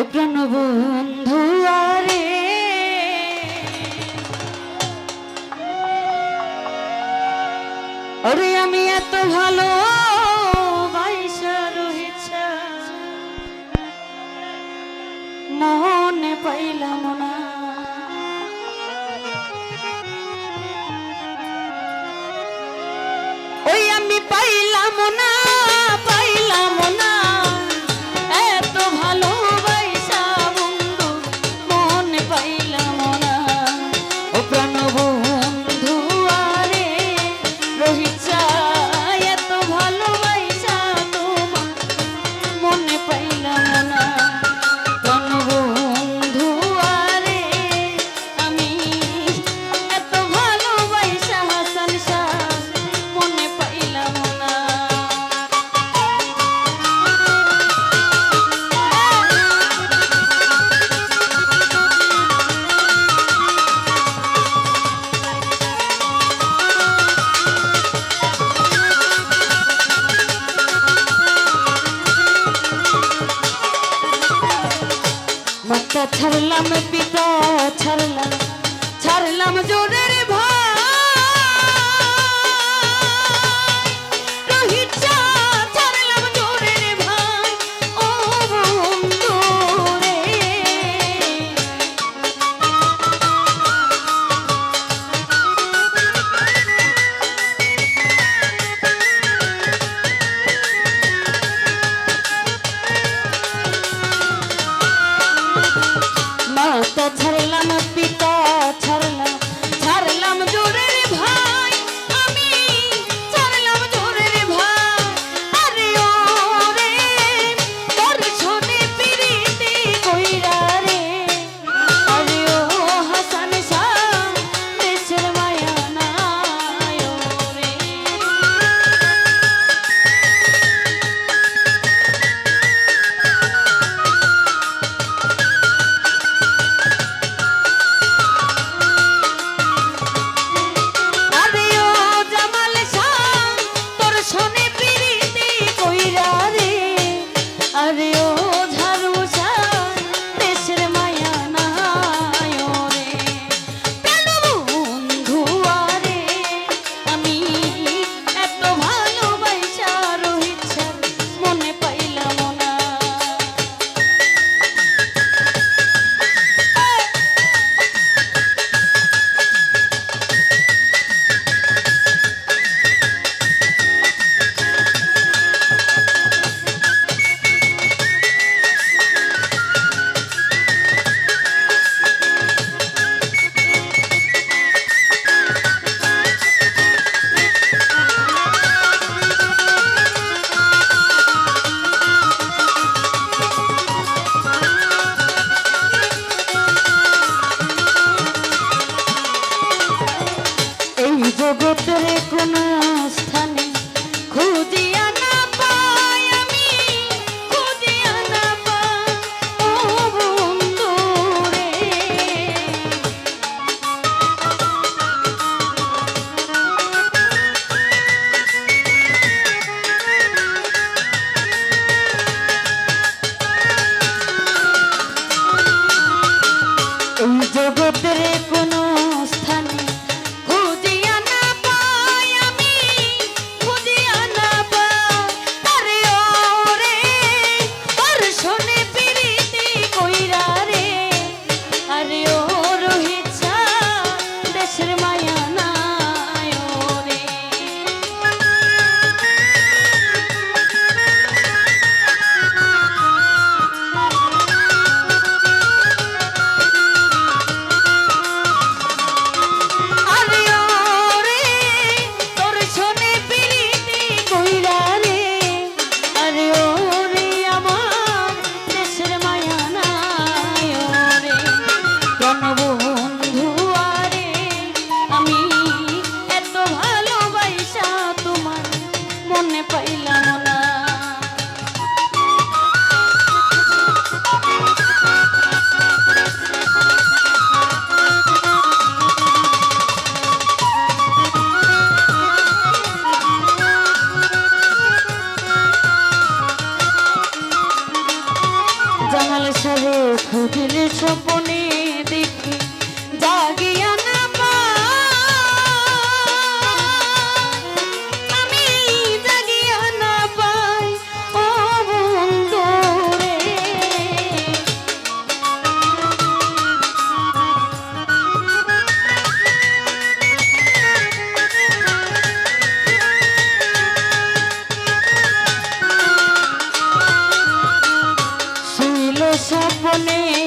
প্রাণ বন্ধু আরে আরে আমি এত ভালো বাইসা রয়েছে মনে পাইলাম না ওই আমি পাইলাম না পাইলাম না এত ভালোবাসা বন্ধু মনে পাইলাম না ও প্রাণ বন্ধু আরে রহিছা এত ভালোবাসা তোমার মনে পাইলাম না প্রাণ বন্ধু আরে আমি এত ভালোবাসা হাসান শাহ মনে পাইলাম না মাতা ছাড়লাম পিতা ছাড়লাম ছাড়লাম জোরের ভাই রহিছা ছাড়লাম জোরের ভাই ও বন্ধু রে মাতা ছাড়লাম পিতা ছাড়লাম ছাড়লাম জোরের ভাই আমি ছাড়লাম জোরের ভাই আরে ও রে তোর শোনে পিরিতি কইরা রে আরে ও হাসান শাহ দেশের মায়া নাই ও রে আরে ও ঝাড়ু দেশের মায়া নাই রে প্রাণ বন্ধু আরে আমি এত ভালোবাসা রহিছা মনে পাইলাম না সারে খুঁজলে স্বপনে দেখি জাগিয়া না আমি জাগিয়া না পাই ও বন্ধু রে স্বপ্নে